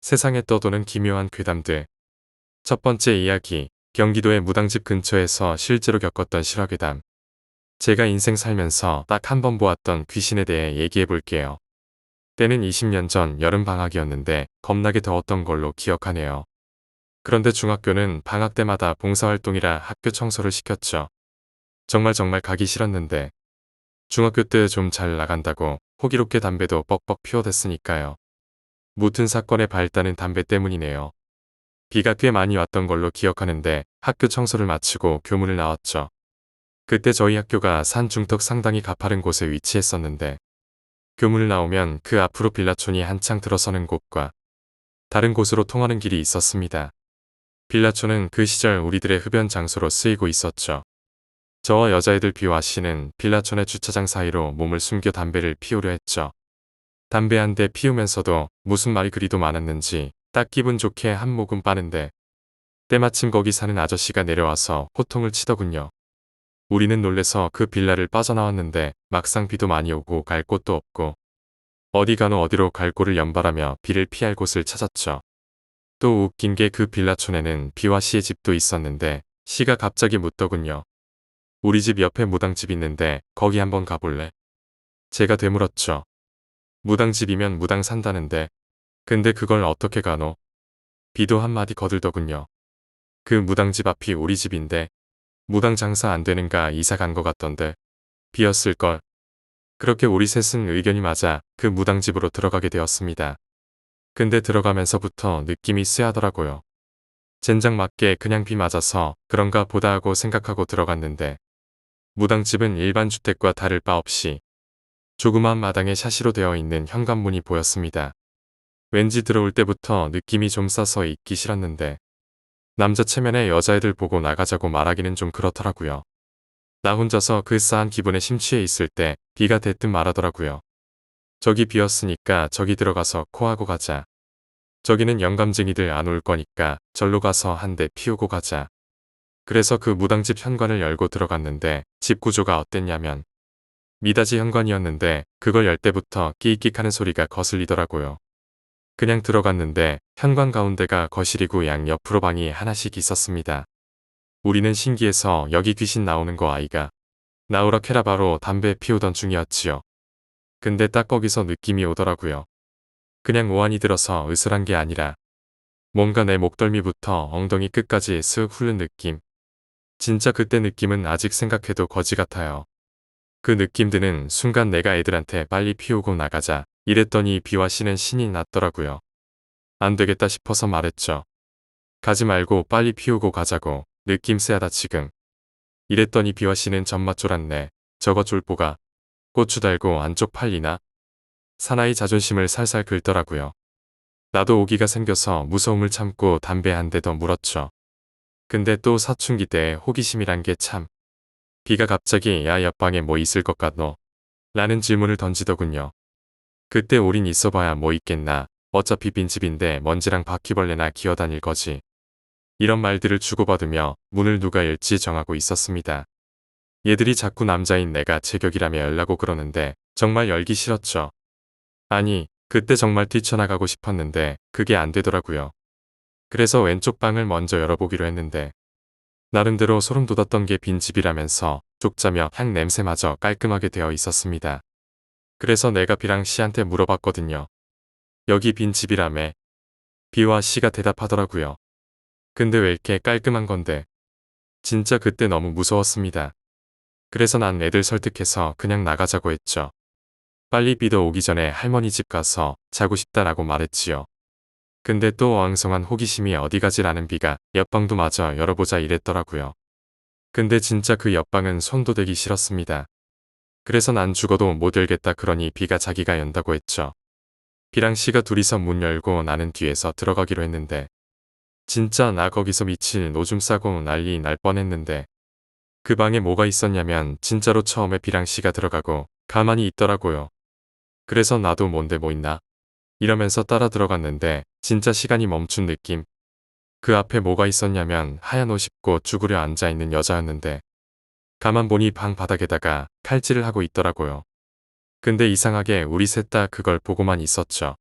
세상에 떠도는 기묘한 괴담들. 첫 번째 이야기, 경기도의 무당집 근처에서 실제로 겪었던 실화괴담. 제가 인생 살면서 딱 한 번 보았던 귀신에 대해 얘기해 볼게요. 때는 20년 전 여름방학이었는데 겁나게 더웠던 걸로 기억하네요. 그런데 중학교는 방학 때마다 봉사활동이라 학교 청소를 시켰죠. 정말 가기 싫었는데 중학교 때 좀 잘 나간다고 호기롭게 담배도 뻑뻑 피워댔으니까요. 무튼 사건의 발단은 담배 때문이네요. 비가 꽤 많이 왔던 걸로 기억하는데 학교 청소를 마치고 교문을 나왔죠. 그때 저희 학교가 산 중턱 상당히 가파른 곳에 위치했었는데 교문을 나오면 그 앞으로 빌라촌이 한창 들어서는 곳과 다른 곳으로 통하는 길이 있었습니다. 빌라촌은 그 시절 우리들의 흡연 장소로 쓰이고 있었죠. 저와 여자애들 B와 C는 빌라촌의 주차장 사이로 몸을 숨겨 담배를 피우려 했죠. 담배 한 대 피우면서도 무슨 말이 그리도 많았는지 딱 기분 좋게 한 모금 빠는데 때마침 거기 사는 아저씨가 내려와서 호통을 치더군요. 우리는 놀래서 그 빌라를 빠져나왔는데 막상 비도 많이 오고 갈 곳도 없고 어디 가노 어디로 갈 곳을 연발하며 비를 피할 곳을 찾았죠. 또 웃긴 게 그 빌라촌에는 B와 C의 집도 있었는데 C가 갑자기 묻더군요. 우리 집 옆에 무당집 있는데 거기 한번 가볼래? 제가 되물었죠. 무당집이면 무당 산다는데 근데 그걸 어떻게 가노? B도 한마디 거들더군요. 그 무당집 앞이 우리 집인데 무당 장사 안 되는가 이사 간 거 같던데 비었을걸. 그렇게 우리 셋은 의견이 맞아 그 무당집으로 들어가게 되었습니다. 근데 들어가면서부터 느낌이 쎄하더라고요. 젠장 맞게 그냥 비 맞아서 그런가 보다 하고 생각하고 들어갔는데 무당집은 일반 주택과 다를 바 없이 조그만 마당에 샤시로 되어 있는 현관문이 보였습니다. 왠지 들어올 때부터 느낌이 좀 싸서 있기 싫었는데 남자 체면에 여자애들 보고 나가자고 말하기는 좀 그렇더라고요. 나 혼자서 그 싸한 기분에 심취해 있을 때 비가 대뜸 말하더라고요. 저기 비었으니까 저기 들어가서 코하고 가자. 저기는 영감쟁이들 안 올 거니까 절로 가서 한 대 피우고 가자. 그래서 그 무당집 현관을 열고 들어갔는데 집 구조가 어땠냐면 미닫이 현관이었는데 그걸 열 때부터 끼익끼익 하는 소리가 거슬리더라고요. 그냥 들어갔는데 현관 가운데가 거실이고 양 옆으로 방이 하나씩 있었습니다. 우리는 신기해서 여기 귀신 나오는 거 아이가? 나오라 캐라 바로 담배 피우던 중이었지요. 근데 딱 거기서 느낌이 오더라고요. 그냥 오한이 들어서 으슬한 게 아니라 뭔가 내 목덜미부터 엉덩이 끝까지 쓱 훑는 느낌. 진짜 그때 느낌은 아직 생각해도 거지 같아요. 그 느낌 드는 순간 내가 애들한테 빨리 피우고 나가자 이랬더니 B와 C는 신이 났더라고요. 안 되겠다 싶어서 말했죠. 가지 말고 빨리 피우고 가자고. 느낌 쎄하다 지금. 이랬더니 B와 C는 전맛 쫄았네. 저거 쫄보가 고추 달고 안쪽 팔리나? 사나이 자존심을 살살 긁더라고요. 나도 오기가 생겨서 무서움을 참고 담배 한 대 더 물었죠. 근데 또 사춘기 때 호기심이란 게 참. B가 갑자기 야 옆방에 뭐 있을 것 같노? 라는 질문을 던지더군요. 그때 우린 있어봐야 뭐 있겠나. 어차피 빈집인데 먼지랑 바퀴벌레나 기어다닐 거지. 이런 말들을 주고받으며 문을 누가 열지 정하고 있었습니다. 얘들이 자꾸 남자인 내가 제격이라며 열라고 그러는데 정말 열기 싫었죠. 아니, 그때 정말 뛰쳐나가고 싶었는데 그게 안 되더라고요. 그래서 왼쪽 방을 먼저 열어보기로 했는데 나름대로 소름 돋았던 게 빈집이라면서 쪽자며 향 냄새마저 깔끔하게 되어 있었습니다. 그래서 내가 B랑 C한테 물어봤거든요. 여기 빈집이라며. B와 C가 대답하더라고요. 근데 왜 이렇게 깔끔한 건데. 진짜 그때 너무 무서웠습니다. 그래서 난 애들 설득해서 그냥 나가자고 했죠. 빨리 B도 오기 전에 할머니 집 가서 자고 싶다라고 말했지요. 근데 또 어항성한 호기심이 어디 가지라는 B가 옆방도 마저 열어보자 이랬더라고요. 근데 진짜 그 옆방은 손도 대기 싫었습니다. 그래서 난 죽어도 못 열겠다 그러니 B가 자기가 연다고 했죠. B랑 C가 둘이서 문 열고 나는 뒤에서 들어가기로 했는데 진짜 나 거기서 미칠 오줌 싸고 난리 날 뻔했는데 그 방에 뭐가 있었냐면 진짜로 처음에 B랑 C가 들어가고 가만히 있더라고요. 그래서 나도 뭔데 뭐 있나? 이러면서 따라 들어갔는데 진짜 시간이 멈춘 느낌. 그 앞에 뭐가 있었냐면 하얀 옷 입고 쭈그려 앉아있는 여자였는데 가만 보니 방 바닥에다가 칼질을 하고 있더라고요. 근데 이상하게 우리 셋 다 그걸 보고만 있었죠.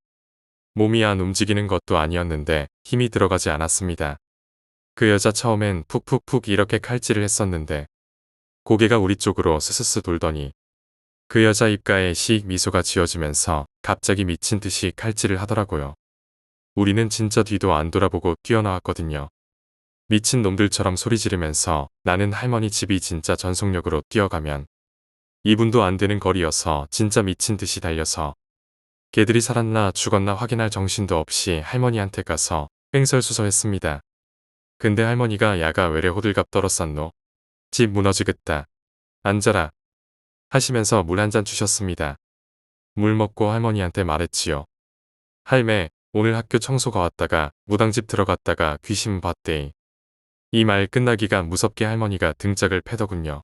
몸이 안 움직이는 것도 아니었는데 힘이 들어가지 않았습니다. 그 여자 처음엔 푹푹푹 이렇게 칼질을 했었는데 고개가 우리 쪽으로 스스스 돌더니 그 여자 입가에 씩 미소가 지어지면서 갑자기 미친 듯이 칼질을 하더라고요. 우리는 진짜 뒤도 안 돌아보고 뛰어나왔거든요. 미친 놈들처럼 소리 지르면서 나는 할머니 집이 진짜 전속력으로 뛰어가면 2분도 안 되는 거리여서 진짜 미친 듯이 달려서 개들이 살았나 죽었나 확인할 정신도 없이 할머니한테 가서 횡설수설했습니다. 근데 할머니가 야가 외래 호들갑 떨었었노. 집 무너지겠다. 앉아라. 하시면서 물 한 잔 주셨습니다. 물 먹고 할머니한테 말했지요. 할매, 오늘 학교 청소가 왔다가 무당집 들어갔다가 귀신 봤대이. 이 말 끝나기가 무섭게 할머니가 등짝을 패더군요.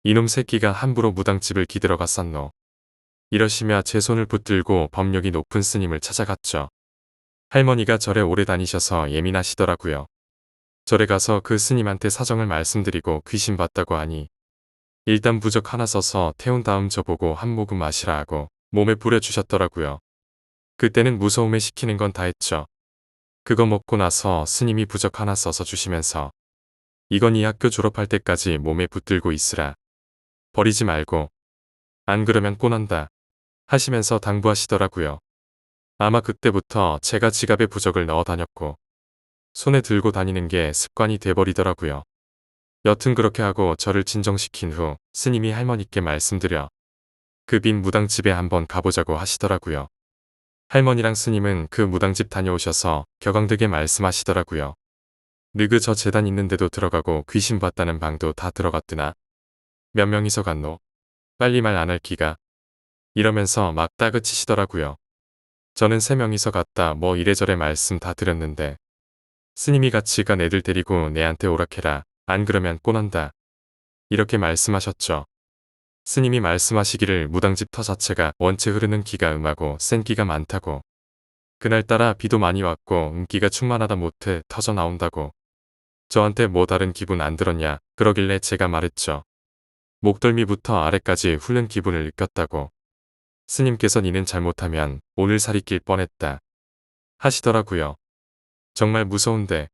이놈 새끼가 함부로 무당집을 기들어갔었노. 이러시며 제 손을 붙들고 법력이 높은 스님을 찾아갔죠. 할머니가 절에 오래 다니셔서 예민하시더라고요. 절에 가서 그 스님한테 사정을 말씀드리고 귀신 봤다고 하니 일단 부적 하나 써서 태운 다음 저보고 한 모금 마시라 하고 몸에 뿌려주셨더라고요. 그때는 무서움에 시키는 건 다 했죠. 그거 먹고 나서 스님이 부적 하나 써서 주시면서 이건 이 학교 졸업할 때까지 몸에 붙들고 있으라. 버리지 말고. 안 그러면 꼬난다. 하시면서 당부하시더라고요. 아마 그때부터 제가 지갑에 부적을 넣어 다녔고 손에 들고 다니는 게 습관이 돼버리더라고요. 여튼 그렇게 하고 저를 진정시킨 후 스님이 할머니께 말씀드려 그 빈 무당집에 한번 가보자고 하시더라고요. 할머니랑 스님은 그 무당집 다녀오셔서 격앙되게 말씀하시더라고요. 느그 저 재단 있는데도 들어가고 귀신 봤다는 방도 다 들어갔드나 몇 명이서 갔노? 빨리 말 안 할 기가. 이러면서 막 따그치시더라고요. 저는 3명이서 갔다 뭐 이래저래 말씀 다 드렸는데 스님이 같이 간 애들 데리고 내한테 오락해라. 안 그러면 꼬난다. 이렇게 말씀하셨죠. 스님이 말씀하시기를 무당집 터 자체가 원체 흐르는 기가 음하고 센 기가 많다고. 그날따라 비도 많이 왔고 기가 충만하다 못해 터져 나온다고. 저한테 뭐 다른 기분 안 들었냐 그러길래 제가 말했죠. 목덜미부터 아래까지 훑는 기분을 느꼈다고. 스님께서 니는 잘못하면 오늘 살이 낄 뻔했다. 하시더라고요. 정말 무서운데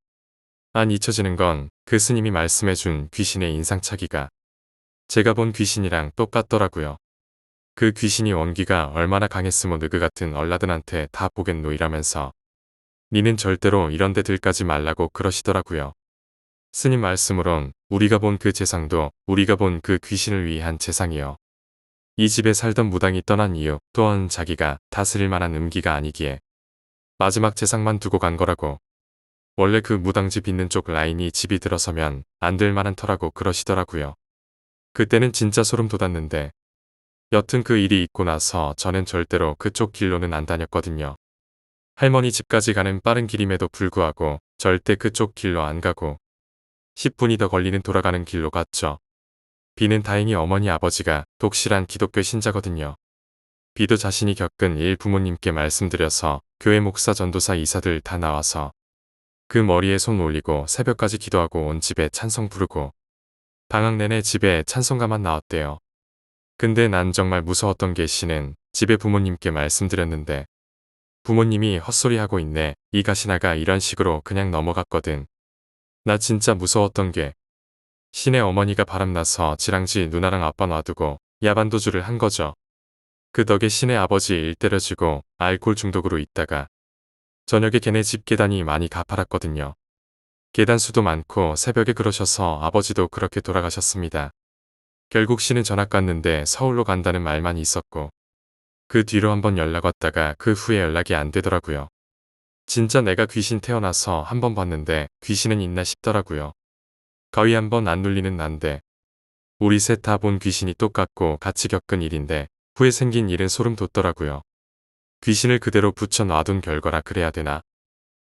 안 잊혀지는 건 그 스님이 말씀해준 귀신의 인상차기가 제가 본 귀신이랑 똑같더라고요. 그 귀신이 원기가 얼마나 강했으면 느그 같은 얼라든한테 다 보겠노 이라면서 니는 절대로 이런 데 들까지 말라고 그러시더라고요. 스님 말씀으론 우리가 본 그 재상도 우리가 본 그 귀신을 위한 재상이요. 이 집에 살던 무당이 떠난 이유 또한 자기가 다스릴 만한 음기가 아니기에 마지막 재상만 두고 간 거라고. 원래 그 무당집 있는 쪽 라인이 집이 들어서면 안 될 만한 터라고 그러시더라고요. 그때는 진짜 소름 돋았는데 여튼 그 일이 있고 나서 저는 절대로 그쪽 길로는 안 다녔거든요. 할머니 집까지 가는 빠른 길임에도 불구하고 절대 그쪽 길로 안 가고 10분이 더 걸리는 돌아가는 길로 갔죠. 비는 다행히 어머니 아버지가 독실한 기독교 신자거든요. 비도 자신이 겪은 일 부모님께 말씀드려서 교회 목사 전도사 이사들 다 나와서 그 머리에 손 올리고 새벽까지 기도하고 온 집에 찬송 부르고 방학 내내 집에 찬송가만 나왔대요. 근데 난 정말 무서웠던 게 씨는 집에 부모님께 말씀드렸는데 부모님이 헛소리하고 있네. 이 가시나가 이런 식으로 그냥 넘어갔거든. 나 진짜 무서웠던 게 신의 어머니가 바람나서 지랑지 누나랑 아빠 놔두고 야반도주를 한 거죠. 그 덕에 신의 아버지 일 때려지고 알코올 중독으로 있다가 저녁에 걔네 집 계단이 많이 가파랐거든요. 계단 수도 많고 새벽에 그러셔서 아버지도 그렇게 돌아가셨습니다. 결국 씨는 전학 갔는데 서울로 간다는 말만 있었고 그 뒤로 한번 연락 왔다가 그 후에 연락이 안 되더라고요. 진짜 내가 귀신 태어나서 한번 봤는데 귀신은 있나 싶더라고요. 거의 한번 안 눌리는 난데 우리 셋 다 본 귀신이 똑같고 같이 겪은 일인데 후에 생긴 일은 소름 돋더라고요. 귀신을 그대로 붙여 놔둔 결과라 그래야 되나?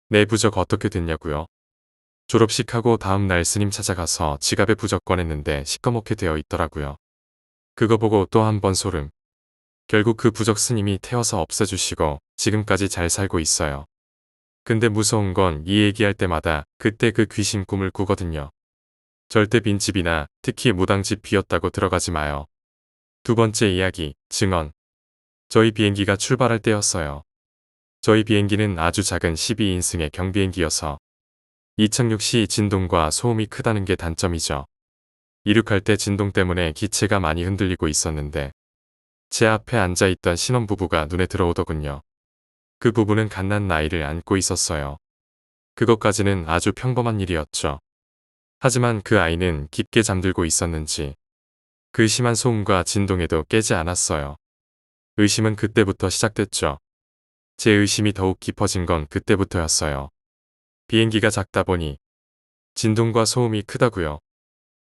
내 부적 어떻게 됐냐고요? 졸업식하고 다음날 스님 찾아가서 지갑에 부적 꺼냈는데 시꺼멓게 되어 있더라고요. 그거 보고 또 한 번 소름. 결국 그 부적 스님이 태워서 없애주시고 지금까지 잘 살고 있어요. 근데 무서운 건 이 얘기할 때마다 그때 그 귀신 꿈을 꾸거든요. 절대 빈집이나 특히 무당집 비었다고 들어가지 마요. 두 번째 이야기, 증언. 저희 비행기가 출발할 때였어요. 저희 비행기는 아주 작은 12인승의 경비행기여서 이착륙 시 진동과 소음이 크다는 게 단점이죠. 이륙할 때 진동 때문에 기체가 많이 흔들리고 있었는데 제 앞에 앉아있던 신혼부부가 눈에 들어오더군요. 그 부부는 갓난 아이를 안고 있었어요. 그것까지는 아주 평범한 일이었죠. 하지만 그 아이는 깊게 잠들고 있었는지 그 심한 소음과 진동에도 깨지 않았어요. 의심은 그때부터 시작됐죠. 제 의심이 더욱 깊어진 건 그때부터였어요. 비행기가 작다 보니 진동과 소음이 크다고요.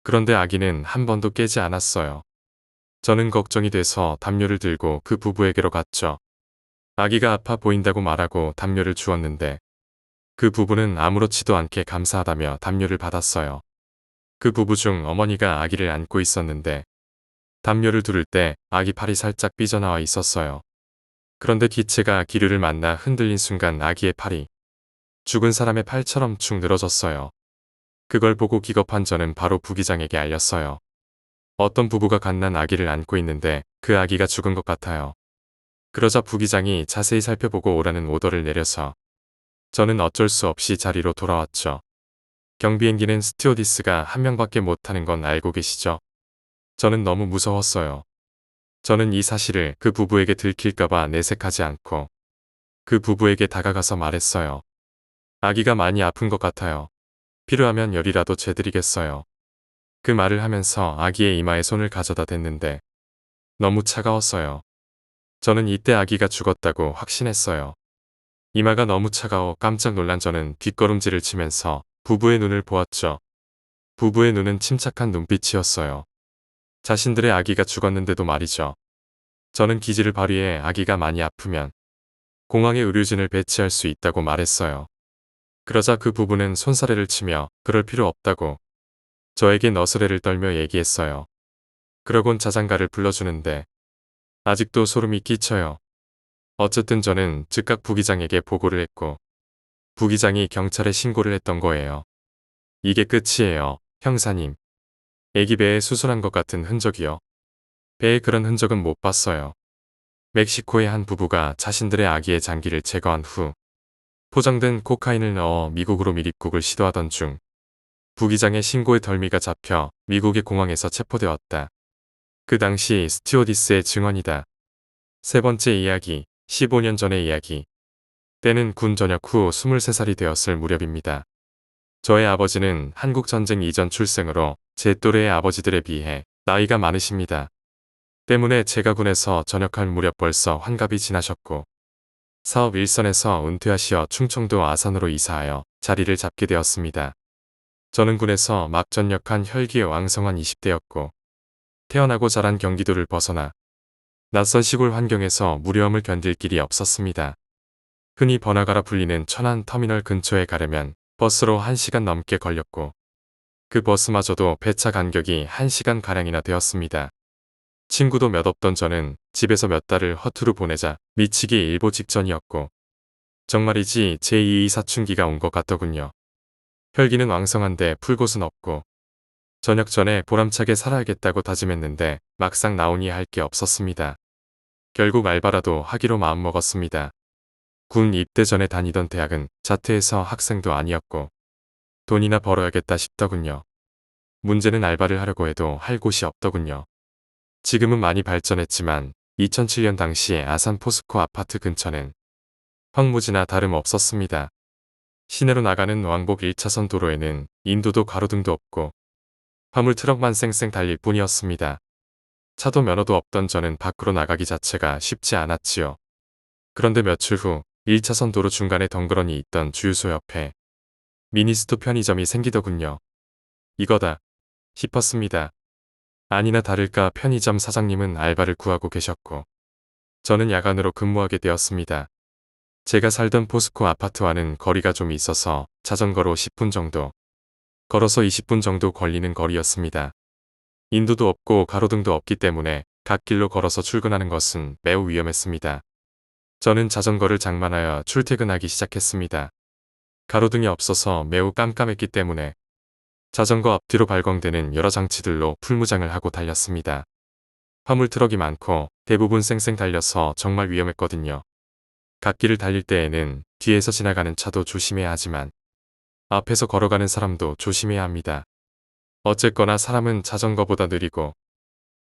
그런데 아기는 한 번도 깨지 않았어요. 저는 걱정이 돼서 담요를 들고 그 부부에게로 갔죠. 아기가 아파 보인다고 말하고 담요를 주었는데 그 부부는 아무렇지도 않게 감사하다며 담요를 받았어요. 그 부부 중 어머니가 아기를 안고 있었는데 담요를 두를 때 아기 팔이 살짝 삐져나와 있었어요. 그런데 기체가 기류를 만나 흔들린 순간 아기의 팔이 죽은 사람의 팔처럼 축 늘어졌어요. 그걸 보고 기겁한 저는 바로 부기장에게 알렸어요. 어떤 부부가 갓난 아기를 안고 있는데 그 아기가 죽은 것 같아요. 그러자 부기장이 자세히 살펴보고 오라는 오더를 내려서 저는 어쩔 수 없이 자리로 돌아왔죠. 경비행기는 스튜어디스가 한 명밖에 못 타는 건 알고 계시죠? 저는 너무 무서웠어요. 저는 이 사실을 그 부부에게 들킬까봐 내색하지 않고 그 부부에게 다가가서 말했어요. 아기가 많이 아픈 것 같아요. 필요하면 열이라도 재드리겠어요. 그 말을 하면서 아기의 이마에 손을 가져다 댔는데 너무 차가웠어요. 저는 이때 아기가 죽었다고 확신했어요. 이마가 너무 차가워 깜짝 놀란 저는 뒷걸음질을 치면서 부부의 눈을 보았죠. 부부의 눈은 침착한 눈빛이었어요. 자신들의 아기가 죽었는데도 말이죠. 저는 기지를 발휘해 아기가 많이 아프면 공항에 의료진을 배치할 수 있다고 말했어요. 그러자 그 부부는 손사래를 치며 그럴 필요 없다고 저에게 너스레를 떨며 얘기했어요. 그러곤 자장가를 불러주는데 아직도 소름이 끼쳐요. 어쨌든 저는 즉각 부기장에게 보고를 했고 부기장이 경찰에 신고를 했던 거예요. 이게 끝이에요, 형사님. 애기 배에 수술한 것 같은 흔적이요. 배에 그런 흔적은 못 봤어요. 멕시코의 한 부부가 자신들의 아기의 장기를 제거한 후 포장된 코카인을 넣어 미국으로 밀입국을 시도하던 중 부기장의 신고의 덜미가 잡혀 미국의 공항에서 체포되었다. 그 당시 스튜어디스의 증언이다. 세 번째 이야기, 15년 전의 이야기. 때는 군 전역 후 23살이 되었을 무렵입니다. 저의 아버지는 한국전쟁 이전 출생으로 제 또래의 아버지들에 비해 나이가 많으십니다. 때문에 제가 군에서 전역할 무렵 벌써 환갑이 지나셨고 사업 일선에서 은퇴하시어 충청도 아산으로 이사하여 자리를 잡게 되었습니다. 저는 군에서 막 전역한 혈기의 왕성한 20대였고 태어나고 자란 경기도를 벗어나 낯선 시골 환경에서 무료함을 견딜 길이 없었습니다. 흔히 번화가라 불리는 천안 터미널 근처에 가려면 버스로 1시간 넘게 걸렸고 그 버스마저도 배차 간격이 1시간가량이나 되었습니다. 친구도 몇 없던 저는 집에서 몇 달을 허투루 보내자 미치기 일보 직전이었고 정말이지 제2의 사춘기가 온 것 같더군요. 혈기는 왕성한데 풀 곳은 없고 저녁 전에 보람차게 살아야겠다고 다짐했는데 막상 나오니 할 게 없었습니다. 결국 알바라도 하기로 마음먹었습니다. 군 입대 전에 다니던 대학은 자퇴해서 학생도 아니었고 돈이나 벌어야겠다 싶더군요. 문제는 알바를 하려고 해도 할 곳이 없더군요. 지금은 많이 발전했지만 2007년 당시에 아산 포스코 아파트 근처는 황무지나 다름없었습니다. 시내로 나가는 왕복 1차선 도로에는 인도도 가로등도 없고 화물 트럭만 쌩쌩 달릴 뿐이었습니다. 차도 면허도 없던 저는 밖으로 나가기 자체가 쉽지 않았지요. 그런데 며칠 후 1차선 도로 중간에 덩그러니 있던 주유소 옆에 미니스토 편의점이 생기더군요. 이거다 싶었습니다. 아니나 다를까 편의점 사장님은 알바를 구하고 계셨고 저는 야간으로 근무하게 되었습니다. 제가 살던 포스코 아파트와는 거리가 좀 있어서 자전거로 10분 정도, 걸어서 20분 정도 걸리는 거리였습니다. 인도도 없고 가로등도 없기 때문에 갓길로 걸어서 출근하는 것은 매우 위험했습니다. 저는 자전거를 장만하여 출퇴근하기 시작했습니다. 가로등이 없어서 매우 깜깜했기 때문에 자전거 앞뒤로 발광되는 여러 장치들로 풀무장을 하고 달렸습니다. 화물 트럭이 많고 대부분 쌩쌩 달려서 정말 위험했거든요. 갓길을 달릴 때에는 뒤에서 지나가는 차도 조심해야 하지만 앞에서 걸어가는 사람도 조심해야 합니다. 어쨌거나 사람은 자전거보다 느리고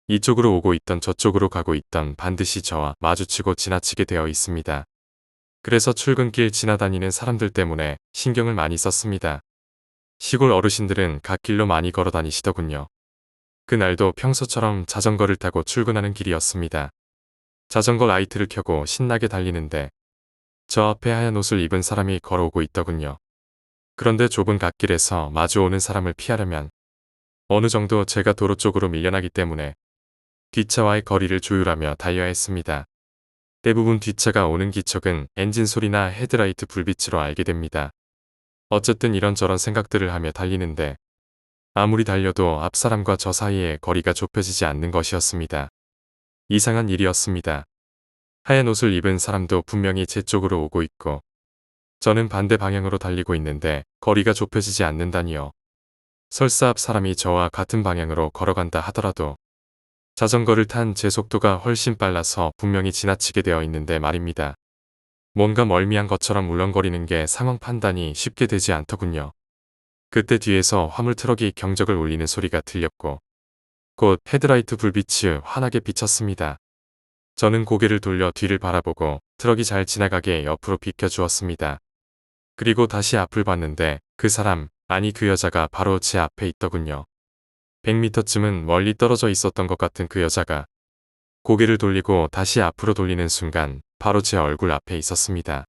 이쪽으로 오고 있던 저쪽으로 가고 있던 반드시 저와 마주치고 지나치게 되어 있습니다. 그래서 출근길 지나다니는 사람들 때문에 신경을 많이 썼습니다. 시골 어르신들은 갓길로 많이 걸어 다니시더군요. 그날도 평소처럼 자전거를 타고 출근하는 길이었습니다. 자전거 라이트를 켜고 신나게 달리는데 저 앞에 하얀 옷을 입은 사람이 걸어오고 있더군요. 그런데 좁은 갓길에서 마주오는 사람을 피하려면 어느 정도 제가 도로 쪽으로 밀려나기 때문에 뒷차와의 거리를 조율하며 달려야 했습니다. 대부분 뒷차가 오는 기척은 엔진 소리나 헤드라이트 불빛으로 알게 됩니다. 어쨌든 이런저런 생각들을 하며 달리는데 아무리 달려도 앞사람과 저 사이에 거리가 좁혀지지 않는 것이었습니다. 이상한 일이었습니다. 하얀 옷을 입은 사람도 분명히 제 쪽으로 오고 있고 저는 반대 방향으로 달리고 있는데 거리가 좁혀지지 않는다니요. 설사 앞 사람이 저와 같은 방향으로 걸어간다 하더라도 자전거를 탄 제 속도가 훨씬 빨라서 분명히 지나치게 되어 있는데 말입니다. 뭔가 멀미한 것처럼 울렁거리는 게 상황 판단이 쉽게 되지 않더군요. 그때 뒤에서 화물 트럭이 경적을 울리는 소리가 들렸고 곧 헤드라이트 불빛이 환하게 비쳤습니다. 저는 고개를 돌려 뒤를 바라보고 트럭이 잘 지나가게 옆으로 비켜주었습니다. 그리고 다시 앞을 봤는데 그 사람, 아니 그 여자가 바로 제 앞에 있더군요. 100m쯤은 멀리 떨어져 있었던 것 같은 그 여자가 고개를 돌리고 다시 앞으로 돌리는 순간 바로 제 얼굴 앞에 있었습니다.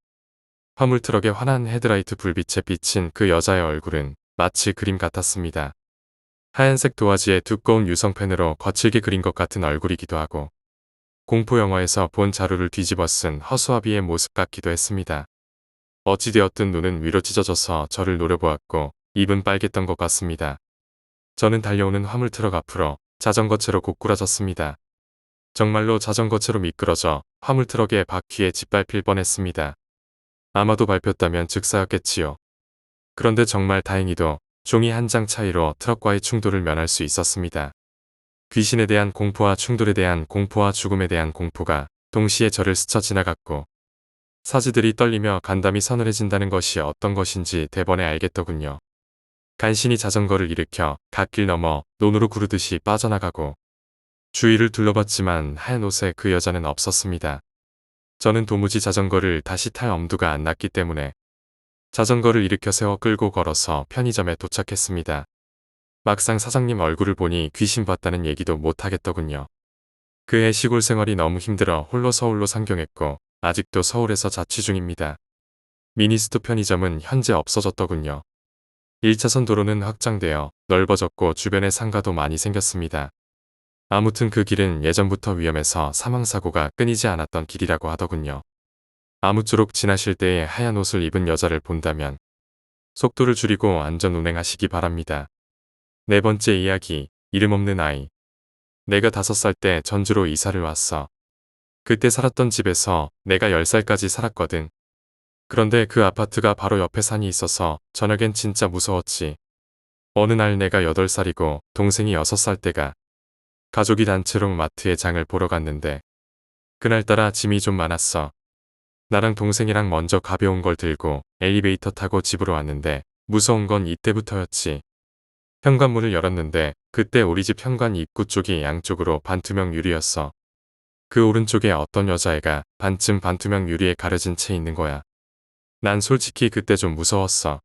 화물 트럭의 환한 헤드라이트 불빛에 비친 그 여자의 얼굴은 마치 그림 같았습니다. 하얀색 도화지에 두꺼운 유성펜으로 거칠게 그린 것 같은 얼굴이기도 하고 공포 영화에서 본 자루를 뒤집어 쓴 허수아비의 모습 같기도 했습니다. 어찌되었든 눈은 위로 찢어져서 저를 노려보았고 입은 빨갰던 것 같습니다. 저는 달려오는 화물 트럭 앞으로 자전거채로 고꾸라졌습니다. 정말로 자전거채로 미끄러져 화물 트럭의 바퀴에 짓밟힐 뻔했습니다. 아마도 밟혔다면 즉사였겠지요. 그런데 정말 다행히도 종이 한 장 차이로 트럭과의 충돌을 면할 수 있었습니다. 귀신에 대한 공포와 충돌에 대한 공포와 죽음에 대한 공포가 동시에 저를 스쳐 지나갔고 사지들이 떨리며 간담이 서늘해진다는 것이 어떤 것인지 대번에 알겠더군요. 간신히 자전거를 일으켜 갓길 넘어 논으로 구르듯이 빠져나가고 주위를 둘러봤지만 하얀 옷에 그 여자는 없었습니다. 저는 도무지 자전거를 다시 탈 엄두가 안 났기 때문에 자전거를 일으켜 세워 끌고 걸어서 편의점에 도착했습니다. 막상 사장님 얼굴을 보니 귀신 봤다는 얘기도 못하겠더군요. 그의 시골 생활이 너무 힘들어 홀로 서울로 상경했고 아직도 서울에서 자취 중입니다. 미니스토 편의점은 현재 없어졌더군요. 1차선 도로는 확장되어 넓어졌고 주변에 상가도 많이 생겼습니다. 아무튼 그 길은 예전부터 위험해서 사망사고가 끊이지 않았던 길이라고 하더군요. 아무쪼록 지나실 때에 하얀 옷을 입은 여자를 본다면 속도를 줄이고 안전 운행하시기 바랍니다. 네 번째 이야기, 이름 없는 아이. 내가 5살 때 전주로 이사를 왔어. 그때 살았던 집에서 내가 10살까지 살았거든. 그런데 그 아파트가 바로 옆에 산이 있어서 저녁엔 진짜 무서웠지. 어느 날 내가 8살이고 동생이 6살 때가 가족이 단체로 마트에 장을 보러 갔는데 그날따라 짐이 좀 많았어. 나랑 동생이랑 먼저 가벼운 걸 들고 엘리베이터 타고 집으로 왔는데 무서운 건 이때부터였지. 현관문을 열었는데 그때 우리 집 현관 입구 쪽이 양쪽으로 반투명 유리였어. 그 오른쪽에 어떤 여자애가 반쯤 반투명 유리에 가려진 채 있는 거야. 난 솔직히 그때 좀 무서웠어.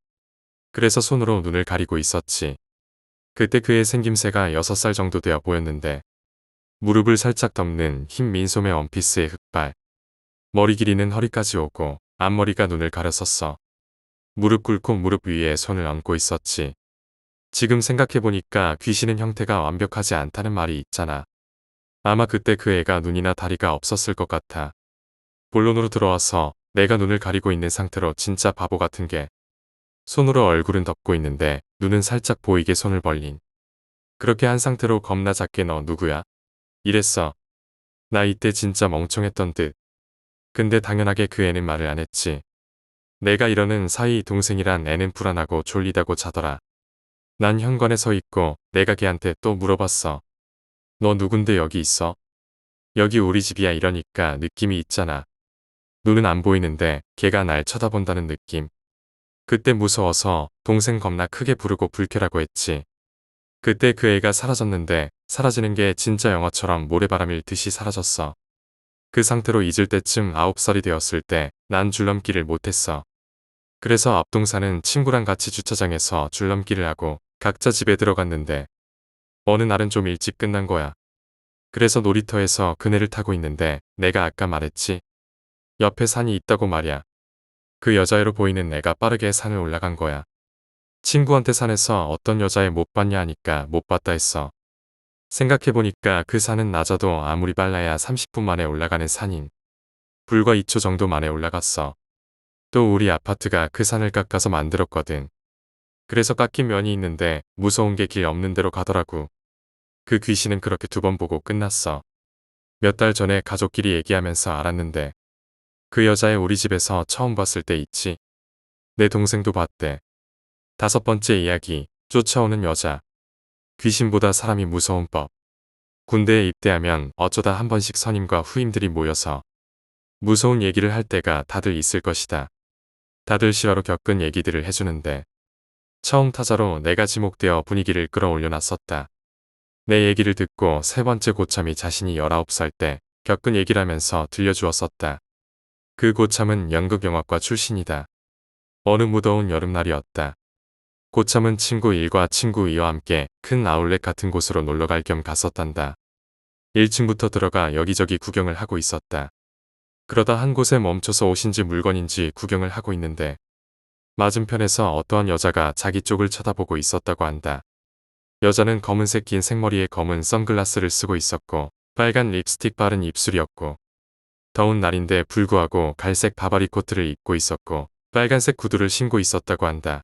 그래서 손으로 눈을 가리고 있었지. 그때 그의 생김새가 6살 정도 되어 보였는데 무릎을 살짝 덮는 흰 민소매 원피스에 흑발. 머리 길이는 허리까지 오고 앞머리가 눈을 가렸었어. 무릎 꿇고 무릎 위에 손을 얹고 있었지. 지금 생각해보니까 귀신은 형태가 완벽하지 않다는 말이 있잖아. 아마 그때 그 애가 눈이나 다리가 없었을 것 같아. 본론으로 들어와서 내가 눈을 가리고 있는 상태로 진짜 바보 같은 게 손으로 얼굴은 덮고 있는데 눈은 살짝 보이게 손을 벌린. 그렇게 한 상태로 겁나 작게 너 누구야? 이랬어. 나 이때 진짜 멍청했던 듯. 근데 당연하게 그 애는 말을 안 했지. 내가 이러는 사이 동생이란 애는 불안하고 졸리다고 자더라. 난 현관에 서 있고 내가 걔한테 또 물어봤어. 너 누군데 여기 있어? 여기 우리 집이야 이러니까 느낌이 있잖아. 눈은 안 보이는데 걔가 날 쳐다본다는 느낌. 그때 무서워서 동생 겁나 크게 부르고 불쾌라고 했지. 그때 그 애가 사라졌는데 사라지는 게 진짜 영화처럼 모래바람일 듯이 사라졌어. 그 상태로 잊을 때쯤 9살이 되었을 때 난 줄넘기를 못했어. 그래서 앞동 사는 친구랑 같이 주차장에서 줄넘기를 하고 각자 집에 들어갔는데 어느 날은 좀 일찍 끝난 거야. 그래서 놀이터에서 그네를 타고 있는데 내가 아까 말했지. 옆에 산이 있다고 말이야. 그 여자애로 보이는 애가 빠르게 산을 올라간 거야. 친구한테 산에서 어떤 여자애 못 봤냐 하니까 못 봤다 했어. 생각해보니까 그 산은 낮아도 아무리 빨라야 30분 만에 올라가는 산인. 불과 2초 정도 만에 올라갔어. 또 우리 아파트가 그 산을 깎아서 만들었거든. 그래서 깎인 면이 있는데 무서운 게 길 없는 데로 가더라고. 그 귀신은 그렇게 2번 보고 끝났어. 몇 달 전에 가족끼리 얘기하면서 알았는데 그 여자애 우리 집에서 처음 봤을 때 있지. 내 동생도 봤대. 5번째 이야기, 쫓아오는 여자. 귀신보다 사람이 무서운 법. 군대에 입대하면 어쩌다 한 번씩 선임과 후임들이 모여서 무서운 얘기를 할 때가 다들 있을 것이다. 다들 실화로 겪은 얘기들을 해주는데 처음 타자로 내가 지목되어 분위기를 끌어올려 놨었다. 내 얘기를 듣고 3번째 고참이 자신이 19살 때 겪은 얘기라면서 들려주었었다. 그 고참은 연극영화과 출신이다. 어느 무더운 여름날이었다. 고참은 친구 1과 친구 2와 함께 큰 아울렛 같은 곳으로 놀러갈 겸 갔었단다. 1층부터 들어가 여기저기 구경을 하고 있었다. 그러다 한 곳에 멈춰서 옷인지 물건인지 구경을 하고 있는데 맞은편에서 어떠한 여자가 자기 쪽을 쳐다보고 있었다고 한다. 여자는 검은색 긴 생머리에 검은 선글라스를 쓰고 있었고 빨간 립스틱 바른 입술이었고 더운 날인데 불구하고 갈색 바바리 코트를 입고 있었고 빨간색 구두를 신고 있었다고 한다.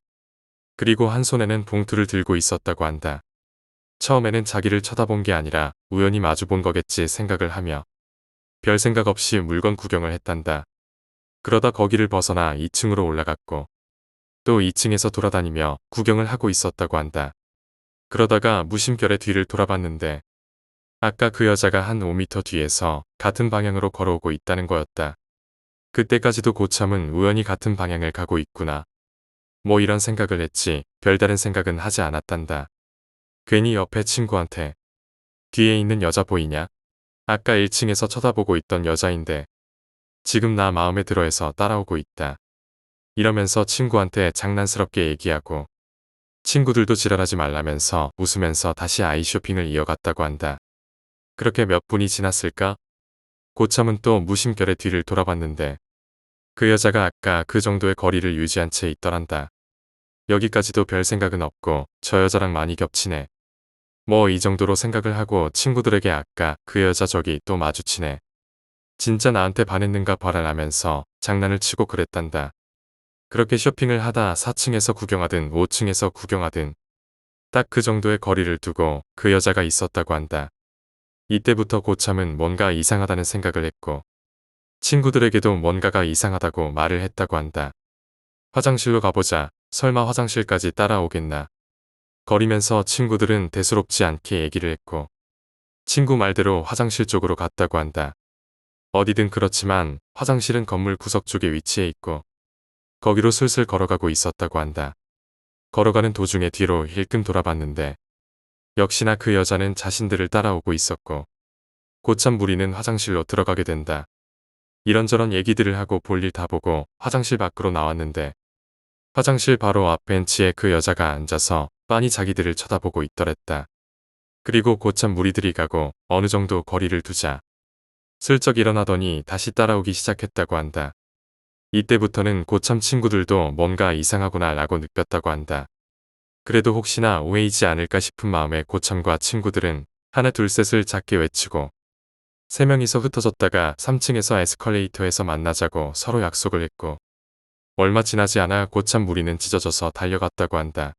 그리고 한 손에는 봉투를 들고 있었다고 한다. 처음에는 자기를 쳐다본 게 아니라 우연히 마주본 거겠지 생각을 하며 별 생각 없이 물건 구경을 했단다. 그러다 거기를 벗어나 2층으로 올라갔고 또 2층에서 돌아다니며 구경을 하고 있었다고 한다. 그러다가 무심결에 뒤를 돌아봤는데 아까 그 여자가 한 5m 뒤에서 같은 방향으로 걸어오고 있다는 거였다. 그때까지도 고참은 우연히 같은 방향을 가고 있구나. 뭐 이런 생각을 했지 별다른 생각은 하지 않았단다. 괜히 옆에 친구한테 뒤에 있는 여자 보이냐? 아까 1층에서 쳐다보고 있던 여자인데 지금 나 마음에 들어해서 따라오고 있다. 이러면서 친구한테 장난스럽게 얘기하고 친구들도 지랄하지 말라면서 웃으면서 다시 아이 쇼핑을 이어갔다고 한다. 그렇게 몇 분이 지났을까? 고참은 또 무심결에 뒤를 돌아봤는데 그 여자가 아까 그 정도의 거리를 유지한 채 있더란다. 여기까지도 별 생각은 없고 저 여자랑 많이 겹치네. 뭐 이 정도로 생각을 하고 친구들에게 아까 그 여자 저기 또 마주치네. 진짜 나한테 반했는가 봐라라면서 장난을 치고 그랬단다. 그렇게 쇼핑을 하다 4층에서 구경하든 5층에서 구경하든 딱 그 정도의 거리를 두고 그 여자가 있었다고 한다. 이때부터 고참은 뭔가 이상하다는 생각을 했고 친구들에게도 뭔가가 이상하다고 말을 했다고 한다. 화장실로 가보자. 설마 화장실까지 따라오겠나. 거리면서 친구들은 대수롭지 않게 얘기를 했고 친구 말대로 화장실 쪽으로 갔다고 한다. 어디든 그렇지만 화장실은 건물 구석 쪽에 위치해 있고 거기로 슬슬 걸어가고 있었다고 한다. 걸어가는 도중에 뒤로 힐끔 돌아봤는데 역시나 그 여자는 자신들을 따라오고 있었고 고참 무리는 화장실로 들어가게 된다. 이런저런 얘기들을 하고 볼일 다 보고 화장실 밖으로 나왔는데 화장실 바로 앞 벤치에 그 여자가 앉아서 빤히 자기들을 쳐다보고 있더랬다. 그리고 고참 무리들이 가고 어느 정도 거리를 두자 슬쩍 일어나더니 다시 따라오기 시작했다고 한다. 이때부터는 고참 친구들도 뭔가 이상하구나 라고 느꼈다고 한다. 그래도 혹시나 오해이지 않을까 싶은 마음에 고참과 친구들은 하나 둘 셋을 작게 외치고 3명이서 흩어졌다가 3층에서 에스컬레이터에서 만나자고 서로 약속을 했고 얼마 지나지 않아 고참 무리는 찢어져서 달려갔다고 한다.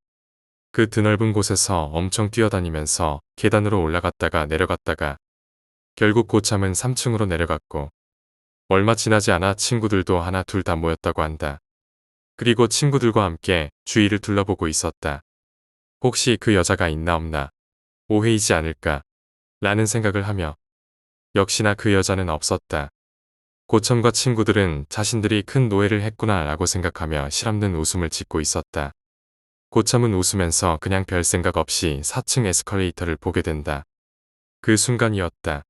그 드넓은 곳에서 엄청 뛰어다니면서 계단으로 올라갔다가 내려갔다가 결국 고참은 3층으로 내려갔고 얼마 지나지 않아 친구들도 하나 둘 다 모였다고 한다. 그리고 친구들과 함께 주위를 둘러보고 있었다. 혹시 그 여자가 있나 없나 오해이지 않을까 라는 생각을 하며 역시나 그 여자는 없었다. 고참과 친구들은 자신들이 큰 노예를 했구나 라고 생각하며 실없는 웃음을 짓고 있었다. 고참은 웃으면서 그냥 별 생각 없이 4층 에스컬레이터를 보게 된다. 그 순간이었다.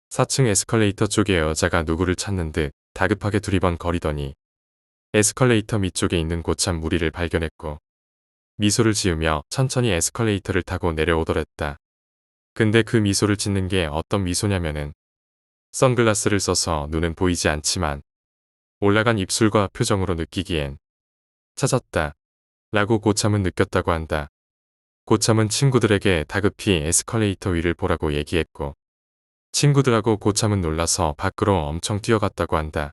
4층 에스컬레이터 쪽에 여자가 누구를 찾는 듯 다급하게 두리번거리더니 에스컬레이터 밑쪽에 있는 고참 무리를 발견했고 미소를 지으며 천천히 에스컬레이터를 타고 내려오더랬다. 근데 그 미소를 짓는 게 어떤 미소냐면은 선글라스를 써서 눈은 보이지 않지만 올라간 입술과 표정으로 느끼기엔 찾았다 라고 고참은 느꼈다고 한다. 고참은 친구들에게 다급히 에스컬레이터 위를 보라고 얘기했고 친구들하고 고참은 놀라서 밖으로 엄청 뛰어갔다고 한다.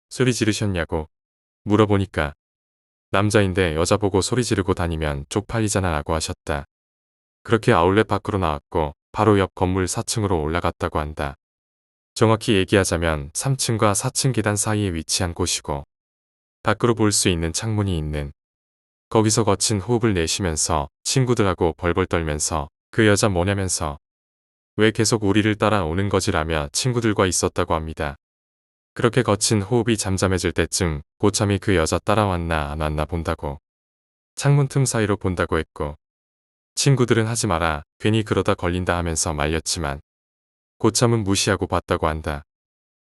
소리 지르셨냐고 물어보니까 남자인데 여자 보고 소리 지르고 다니면 쪽팔리잖아 라고 하셨다. 그렇게 아울렛 밖으로 나왔고 바로 옆 건물 4층으로 올라갔다고 한다. 정확히 얘기하자면 3층과 4층 계단 사이에 위치한 곳이고 밖으로 볼 수 있는 창문이 있는 거기서 거친 호흡을 내쉬면서 친구들하고 벌벌 떨면서 그 여자 뭐냐면서 왜 계속 우리를 따라오는 거지라며 친구들과 있었다고 합니다. 그렇게 거친 호흡이 잠잠해질 때쯤 고참이 그 여자 따라왔나 안 왔나 본다고 창문 틈 사이로 본다고 했고 친구들은 하지 마라 괜히 그러다 걸린다 하면서 말렸지만 고참은 무시하고 봤다고 한다.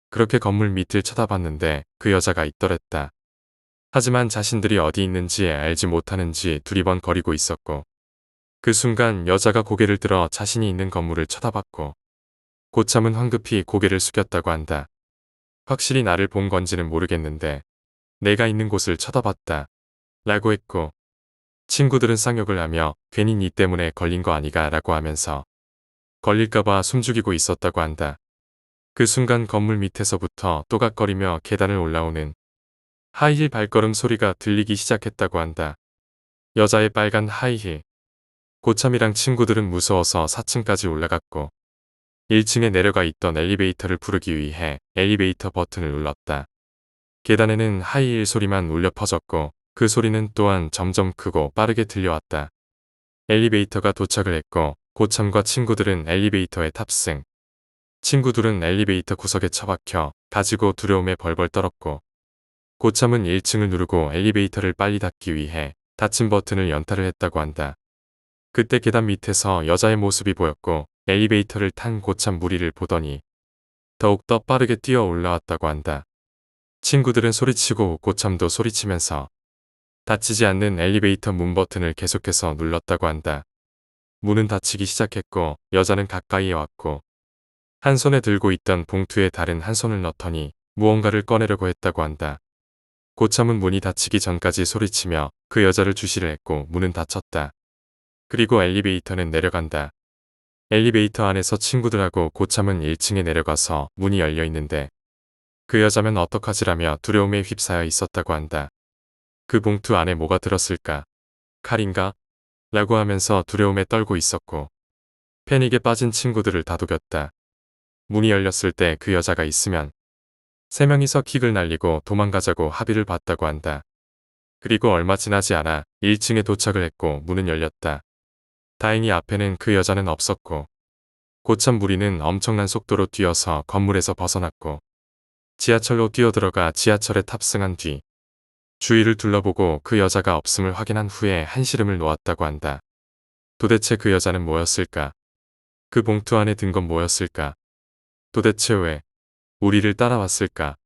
그렇게 건물 밑을 쳐다봤는데 그 여자가 있더랬다. 하지만 자신들이 어디 있는지 알지 못하는지 두리번거리고 있었고 그 순간 여자가 고개를 들어 자신이 있는 건물을 쳐다봤고 고참은 황급히 고개를 숙였다고 한다. 확실히 나를 본 건지는 모르겠는데 내가 있는 곳을 쳐다봤다 라고 했고 친구들은 쌍욕을 하며 괜히 니 때문에 걸린 거 아니가 라고 하면서 걸릴까봐 숨죽이고 있었다고 한다. 그 순간 건물 밑에서부터 또각거리며 계단을 올라오는 하이힐 발걸음 소리가 들리기 시작했다고 한다. 여자의 빨간 하이힐. 고참이랑 친구들은 무서워서 4층까지 올라갔고 1층에 내려가 있던 엘리베이터를 부르기 위해 엘리베이터 버튼을 눌렀다. 계단에는 하이힐 소리만 울려 퍼졌고 그 소리는 또한 점점 크고 빠르게 들려왔다. 엘리베이터가 도착을 했고 고참과 친구들은 엘리베이터에 탑승. 친구들은 엘리베이터 구석에 처박혀 가지고 두려움에 벌벌 떨었고 고참은 1층을 누르고 엘리베이터를 빨리 닫기 위해 닫힌 버튼을 연타를 했다고 한다. 그때 계단 밑에서 여자의 모습이 보였고 엘리베이터를 탄 고참 무리를 보더니 더욱더 빠르게 뛰어 올라왔다고 한다. 친구들은 소리치고 고참도 소리치면서 닫히지 않는 엘리베이터 문 버튼을 계속해서 눌렀다고 한다. 문은 닫히기 시작했고 여자는 가까이에 왔고 한 손에 들고 있던 봉투에 다른 한 손을 넣더니 무언가를 꺼내려고 했다고 한다. 고참은 문이 닫히기 전까지 소리치며 그 여자를 주시를 했고 문은 닫혔다. 그리고 엘리베이터는 내려간다. 엘리베이터 안에서 친구들하고 고참은 1층에 내려가서 문이 열려 있는데 그 여자면 어떡하지라며 두려움에 휩싸여 있었다고 한다. 그 봉투 안에 뭐가 들었을까? 칼인가? 라고 하면서 두려움에 떨고 있었고 패닉에 빠진 친구들을 다독였다. 문이 열렸을 때 그 여자가 있으면 3명이서 킥을 날리고 도망가자고 합의를 봤다고 한다. 그리고 얼마 지나지 않아 1층에 도착을 했고 문은 열렸다. 다행히 앞에는 그 여자는 없었고 고참 무리는 엄청난 속도로 뛰어서 건물에서 벗어났고 지하철로 뛰어들어가 지하철에 탑승한 뒤 주위를 둘러보고 그 여자가 없음을 확인한 후에 한시름을 놓았다고 한다. 도대체 그 여자는 뭐였을까? 그 봉투 안에 든 건 뭐였을까? 도대체 왜 우리를 따라왔을까?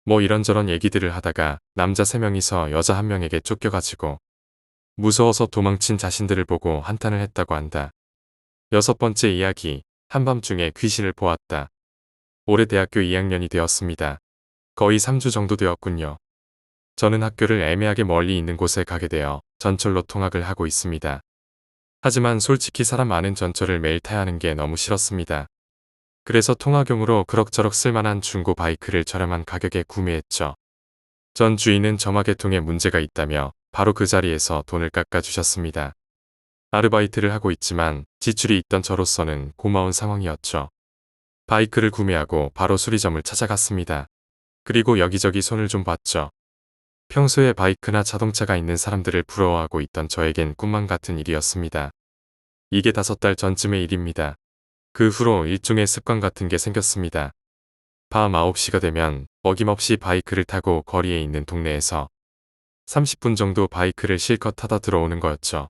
뭐 이런저런 얘기들을 하다가 남자 3명이서 여자 1명에게 쫓겨가지고 무서워서 도망친 자신들을 보고 한탄을 했다고 한다. 6번째 이야기, 한밤중에 귀신을 보았다. 올해 대학교 2학년이 되었습니다. 거의 3주 정도 되었군요. 저는 학교를 애매하게 멀리 있는 곳에 가게 되어 전철로 통학을 하고 있습니다. 하지만 솔직히 사람 많은 전철을 매일 타야 하는 게 너무 싫었습니다. 그래서 통학용으로 그럭저럭 쓸만한 중고 바이크를 저렴한 가격에 구매했죠. 전 주인은 점화계통에 문제가 있다며 바로 그 자리에서 돈을 깎아주셨습니다. 아르바이트를 하고 있지만 지출이 있던 저로서는 고마운 상황이었죠. 바이크를 구매하고 바로 수리점을 찾아갔습니다. 그리고 여기저기 손을 좀 봤죠. 평소에 바이크나 자동차가 있는 사람들을 부러워하고 있던 저에겐 꿈만 같은 일이었습니다. 이게 5달 전쯤의 일입니다. 그 후로 일종의 습관 같은 게 생겼습니다. 밤 9시가 되면 어김없이 바이크를 타고 거리에 있는 동네에서 30분 정도 바이크를 실컷 타다 들어오는 거였죠.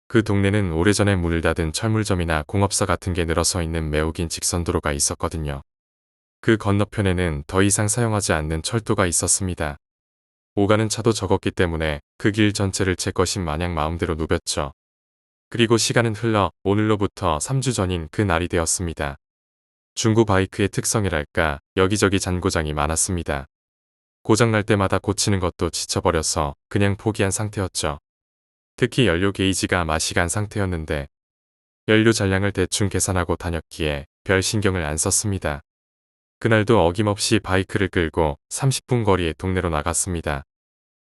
그 동네는 오래전에 문을 닫은 철물점이나 공업사 같은 게 늘어서 있는 매우 긴 직선도로가 있었거든요. 그 건너편에는 더 이상 사용하지 않는 철도가 있었습니다. 오가는 차도 적었기 때문에 그 길 전체를 제 것인 마냥 마음대로 누볐죠. 그리고 시간은 흘러 오늘로부터 3주 전인 그 날이 되었습니다. 중고 바이크의 특성이랄까 여기저기 잔고장이 많았습니다. 고장날 때마다 고치는 것도 지쳐버려서 그냥 포기한 상태였죠. 특히 연료 게이지가 맛이 간 상태였는데 연료 잔량을 대충 계산하고 다녔기에 별 신경을 안 썼습니다. 그날도 어김없이 바이크를 끌고 30분 거리의 동네로 나갔습니다.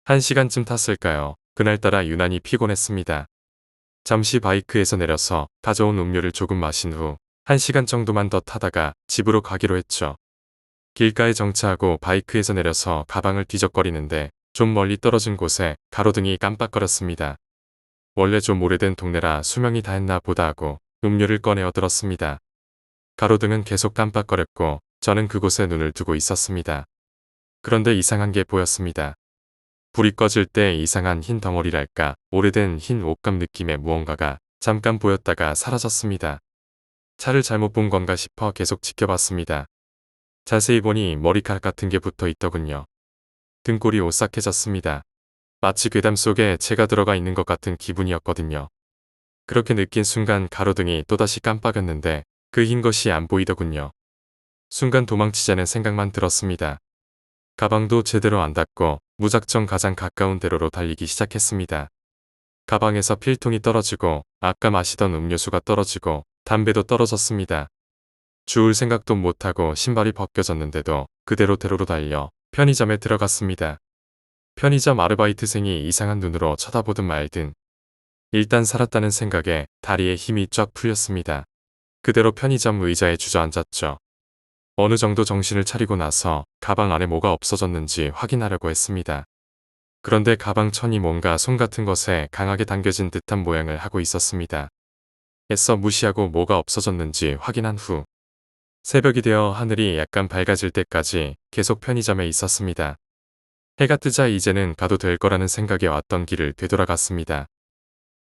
1시간쯤 탔을까요? 그날따라 유난히 피곤했습니다. 잠시 바이크에서 내려서 가져온 음료를 조금 마신 후 1시간 정도만 더 타다가 집으로 가기로 했죠. 길가에 정차하고 바이크에서 내려서 가방을 뒤적거리는데 좀 멀리 떨어진 곳에 가로등이 깜빡거렸습니다. 원래 좀 오래된 동네라 수명이 다 했나 보다 하고 음료를 꺼내어 들었습니다. 가로등은 계속 깜빡거렸고 저는 그곳에 눈을 두고 있었습니다. 그런데 이상한 게 보였습니다. 불이 꺼질 때 이상한 흰 덩어리랄까 오래된 흰 옷감 느낌의 무언가가 잠깐 보였다가 사라졌습니다. 차를 잘못 본 건가 싶어 계속 지켜봤습니다. 자세히 보니 머리카락 같은 게 붙어 있더군요. 등골이 오싹해졌습니다. 마치 괴담 속에 제가 들어가 있는 것 같은 기분이었거든요. 그렇게 느낀 순간 가로등이 또다시 깜빡였는데 그 흰 것이 안 보이더군요. 순간 도망치자는 생각만 들었습니다. 가방도 제대로 안 닫고 무작정 가장 가까운 대로로 달리기 시작했습니다. 가방에서 필통이 떨어지고 아까 마시던 음료수가 떨어지고 담배도 떨어졌습니다. 주울 생각도 못하고 신발이 벗겨졌는데도 그대로 대로로 달려 편의점에 들어갔습니다. 편의점 아르바이트생이 이상한 눈으로 쳐다보든 말든 일단 살았다는 생각에 다리에 힘이 쫙 풀렸습니다. 그대로 편의점 의자에 주저앉았죠. 어느 정도 정신을 차리고 나서 가방 안에 뭐가 없어졌는지 확인하려고 했습니다. 그런데 가방 천이 뭔가 손 같은 것에 강하게 당겨진 듯한 모양을 하고 있었습니다. 애써 무시하고 뭐가 없어졌는지 확인한 후 새벽이 되어 하늘이 약간 밝아질 때까지 계속 편의점에 있었습니다. 해가 뜨자 이제는 가도 될 거라는 생각에 왔던 길을 되돌아갔습니다.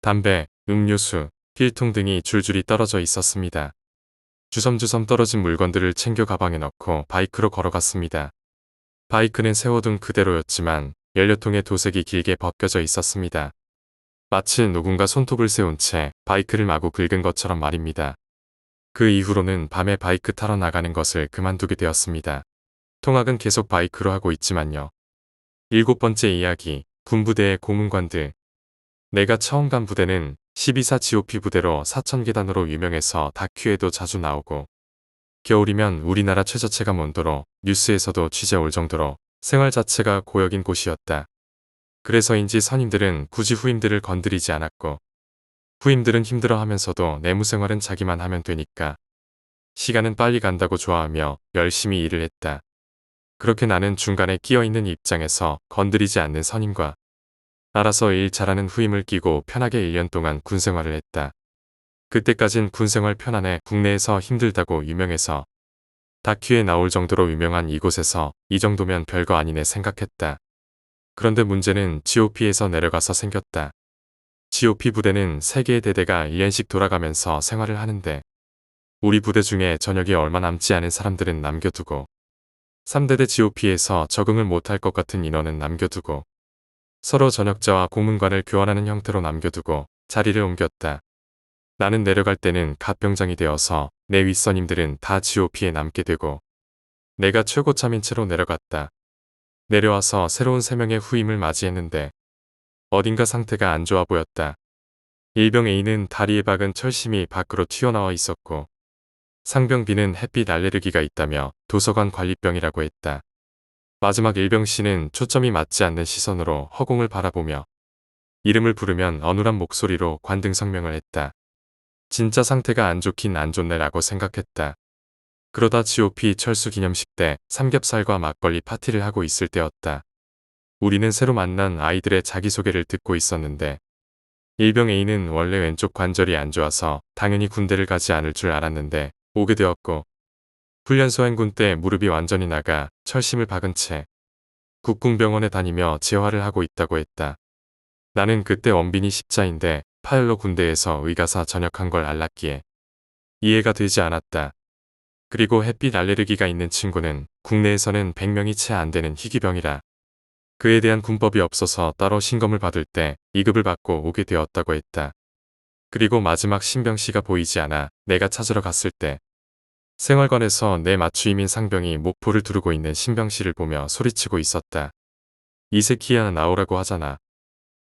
담배, 음료수, 필통 등이 줄줄이 떨어져 있었습니다. 주섬주섬 떨어진 물건들을 챙겨 가방에 넣고 바이크로 걸어갔습니다. 바이크는 세워둔 그대로였지만 연료통에 도색이 길게 벗겨져 있었습니다. 마치 누군가 손톱을 세운 채 바이크를 마구 긁은 것처럼 말입니다. 그 이후로는 밤에 바이크 타러 나가는 것을 그만두게 되었습니다. 통학은 계속 바이크로 하고 있지만요. 7번째 이야기, 군부대의 고문관들. 내가 처음 간 부대는 12사 GOP 부대로 4,000계단으로 유명해서 다큐에도 자주 나오고 겨울이면 우리나라 최저체감 온도로 뉴스에서도 취재 올 정도로 생활 자체가 고역인 곳이었다. 그래서인지 선임들은 굳이 후임들을 건드리지 않았고 후임들은 힘들어하면서도 내무생활은 자기만 하면 되니까 시간은 빨리 간다고 좋아하며 열심히 일을 했다. 그렇게 나는 중간에 끼어있는 입장에서 건드리지 않는 선임과 알아서 일 잘하는 후임을 끼고 편하게 1년 동안 군생활을 했다. 그때까진 군생활 편안해 국내에서 힘들다고 유명해서 다큐에 나올 정도로 유명한 이곳에서 이 정도면 별거 아니네 생각했다. 그런데 문제는 GOP에서 내려가서 생겼다. GOP 부대는 3개의 대대가 1년씩 돌아가면서 생활을 하는데 우리 부대 중에 저녁이 얼마 남지 않은 사람들은 남겨두고 3대대 GOP에서 적응을 못할 것 같은 인원은 남겨두고 서로 전역자와 고문관을 교환하는 형태로 남겨두고 자리를 옮겼다. 나는 내려갈 때는 갓병장이 되어서 내 윗선임들은 다 GOP에 남게 되고 내가 최고참인 채로 내려갔다. 내려와서 새로운 3명의 후임을 맞이했는데 어딘가 상태가 안 좋아 보였다. 일병 A는 다리에 박은 철심이 밖으로 튀어나와 있었고 상병 B는 햇빛 알레르기가 있다며 도서관 관리병이라고 했다. 마지막 일병 C는 초점이 맞지 않는 시선으로 허공을 바라보며 이름을 부르면 어눌한 목소리로 관등 성명을 했다. 진짜 상태가 안 좋긴 안 좋네라고 생각했다. 그러다 GOP 철수 기념식 때 삼겹살과 막걸리 파티를 하고 있을 때였다. 우리는 새로 만난 아이들의 자기소개를 듣고 있었는데 일병 A는 원래 왼쪽 관절이 안 좋아서 당연히 군대를 가지 않을 줄 알았는데 오게 되었고 훈련소 행군 때 무릎이 완전히 나가 철심을 박은 채 국궁병원에 다니며 재활을 하고 있다고 했다. 나는 그때 원빈이 십자인데 파열로 군대에서 의가사 전역한 걸 알랐기에 이해가 되지 않았다. 그리고 햇빛 알레르기가 있는 친구는 국내에서는 100명이 채 안 되는 희귀병이라 그에 대한 군법이 없어서 따로 신검을 받을 때 2급을 받고 오게 되었다고 했다. 그리고 마지막 신병씨가 보이지 않아 내가 찾으러 갔을 때 생활관에서 내 맞추임인 상병이 목포를 두르고 있는 신병씨를 보며 소리치고 있었다. 이 새끼야 나오라고 하잖아.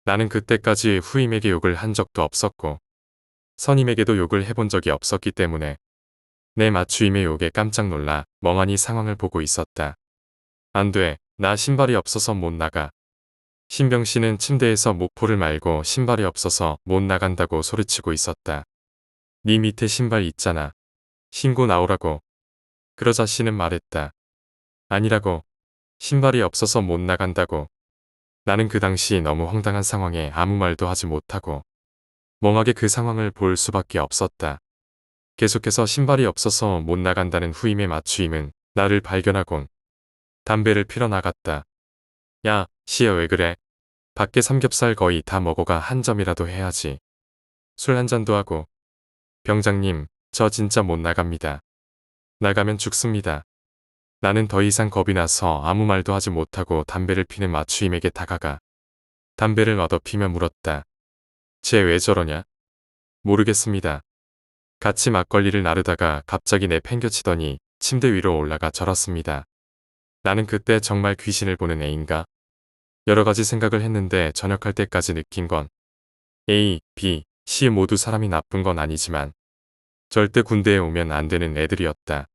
나는 그때까지 후임에게 욕을 한 적도 없었고 선임에게도 욕을 해본 적이 없었기 때문에 내 맞추임의 욕에 깜짝 놀라 멍하니 상황을 보고 있었다. 안 돼. 나 신발이 없어서 못 나가. 신병씨는 침대에서 목포를 말고 신발이 없어서 못 나간다고 소리치고 있었다. 네 밑에 신발 있잖아. 신고 나오라고. 그러자 씨는 말했다. 아니라고. 신발이 없어서 못 나간다고. 나는 그 당시 너무 황당한 상황에 아무 말도 하지 못하고 멍하게 그 상황을 볼 수밖에 없었다. 계속해서 신발이 없어서 못 나간다는 후임의 맞추임은 나를 발견하곤 담배를 피러 나갔다. 야, 씨야 왜 그래? 밖에 삼겹살 거의 다 먹어가 한 점이라도 해야지. 술 한 잔도 하고. 병장님, 저 진짜 못 나갑니다. 나가면 죽습니다. 나는 더 이상 겁이 나서 아무 말도 하지 못하고 담배를 피는 맞추임에게 다가가 담배를 얻어피며 물었다. 쟤 왜 저러냐? 모르겠습니다. 같이 막걸리를 나르다가 갑자기 내 팽겨치더니 침대 위로 올라가 절었습니다. 나는 그때 정말 귀신을 보는 애인가? 여러 가지 생각을 했는데 전역할 때까지 느낀 건 A, B, C 모두 사람이 나쁜 건 아니지만 절대 군대에 오면 안 되는 애들이었다.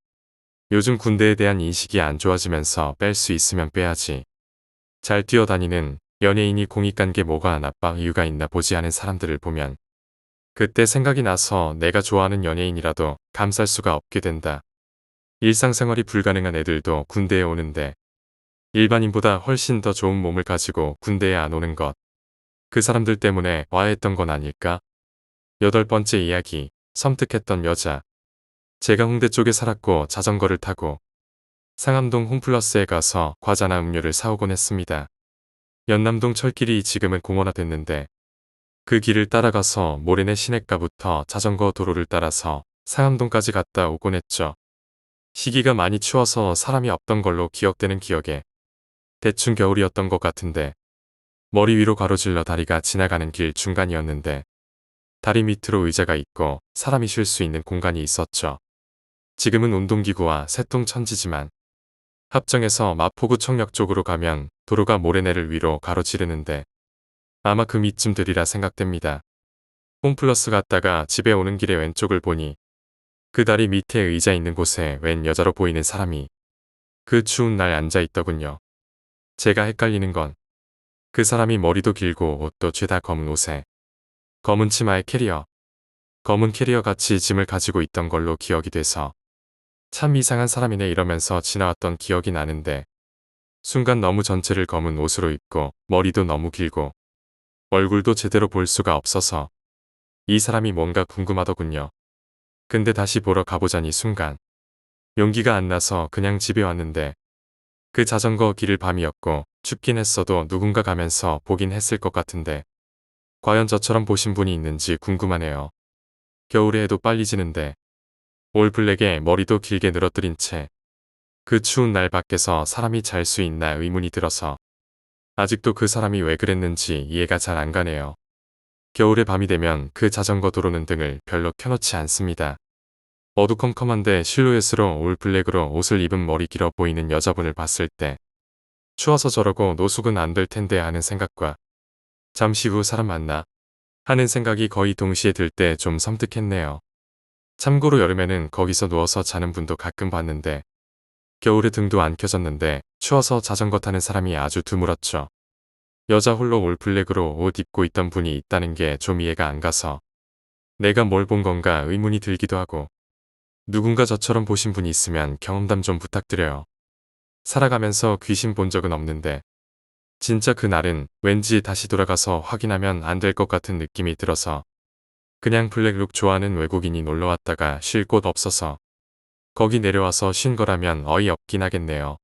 요즘 군대에 대한 인식이 안 좋아지면서 뺄 수 있으면 빼야지. 잘 뛰어다니는 연예인이 공익 간 게 뭐가 나빠 이유가 있나 보지 않은 사람들을 보면 그때 생각이 나서 내가 좋아하는 연예인이라도 감쌀 수가 없게 된다. 일상생활이 불가능한 애들도 군대에 오는데 일반인보다 훨씬 더 좋은 몸을 가지고 군대에 안 오는 것. 그 사람들 때문에 와야 했던 건 아닐까? 8번째 이야기, 섬뜩했던 여자. 제가 홍대 쪽에 살았고 자전거를 타고 상암동 홈플러스에 가서 과자나 음료를 사오곤 했습니다. 연남동 철길이 지금은 공원화됐는데 그 길을 따라가서 모래내 시냇가부터 자전거 도로를 따라서 상암동까지 갔다 오곤 했죠. 시기가 많이 추워서 사람이 없던 걸로 기억되는 기억에 대충 겨울이었던 것 같은데 머리 위로 가로질러 다리가 지나가는 길 중간이었는데 다리 밑으로 의자가 있고 사람이 쉴 수 있는 공간이 있었죠. 지금은 운동기구와 새똥천지지만 합정에서 마포구청역 쪽으로 가면 도로가 모래내를 위로 가로지르는데 아마 그 밑쯤 되리라 생각됩니다. 홈플러스 갔다가 집에 오는 길에 왼쪽을 보니 그 다리 밑에 의자 있는 곳에 웬 여자로 보이는 사람이 그 추운 날 앉아 있더군요. 제가 헷갈리는 건 그 사람이 머리도 길고 옷도 죄다 검은 옷에 검은 치마에 캐리어, 검은 캐리어 같이 짐을 가지고 있던 걸로 기억이 돼서 참 이상한 사람이네 이러면서 지나왔던 기억이 나는데 순간 너무 전체를 검은 옷으로 입고 머리도 너무 길고 얼굴도 제대로 볼 수가 없어서 이 사람이 뭔가 궁금하더군요. 근데 다시 보러 가보자니 순간 용기가 안 나서 그냥 집에 왔는데 그 자전거 길을 밤이었고 춥긴 했어도 누군가 가면서 보긴 했을 것 같은데 과연 저처럼 보신 분이 있는지 궁금하네요. 겨울에 해도 빨리 지는데 올 블랙에 머리도 길게 늘어뜨린 채 그 추운 날 밖에서 사람이 잘 수 있나 의문이 들어서 아직도 그 사람이 왜 그랬는지 이해가 잘 안 가네요. 겨울에 밤이 되면 그 자전거 도로는 등을 별로 켜놓지 않습니다. 어두컴컴한데 실루엣으로 올 블랙으로 옷을 입은 머리 길어 보이는 여자분을 봤을 때 추워서 저러고 노숙은 안 될 텐데 하는 생각과 잠시 후 사람 만나 하는 생각이 거의 동시에 들 때 좀 섬뜩했네요. 참고로 여름에는 거기서 누워서 자는 분도 가끔 봤는데 겨울에 등도 안 켜졌는데 추워서 자전거 타는 사람이 아주 드물었죠. 여자 홀로 올 블랙으로 옷 입고 있던 분이 있다는 게 좀 이해가 안 가서 내가 뭘 본 건가 의문이 들기도 하고 누군가 저처럼 보신 분이 있으면 경험담 좀 부탁드려요. 살아가면서 귀신 본 적은 없는데 진짜 그날은 왠지 다시 돌아가서 확인하면 안 될 것 같은 느낌이 들어서 그냥 블랙룩 좋아하는 외국인이 놀러왔다가 쉴 곳 없어서 거기 내려와서 쉰 거라면 어이없긴 하겠네요.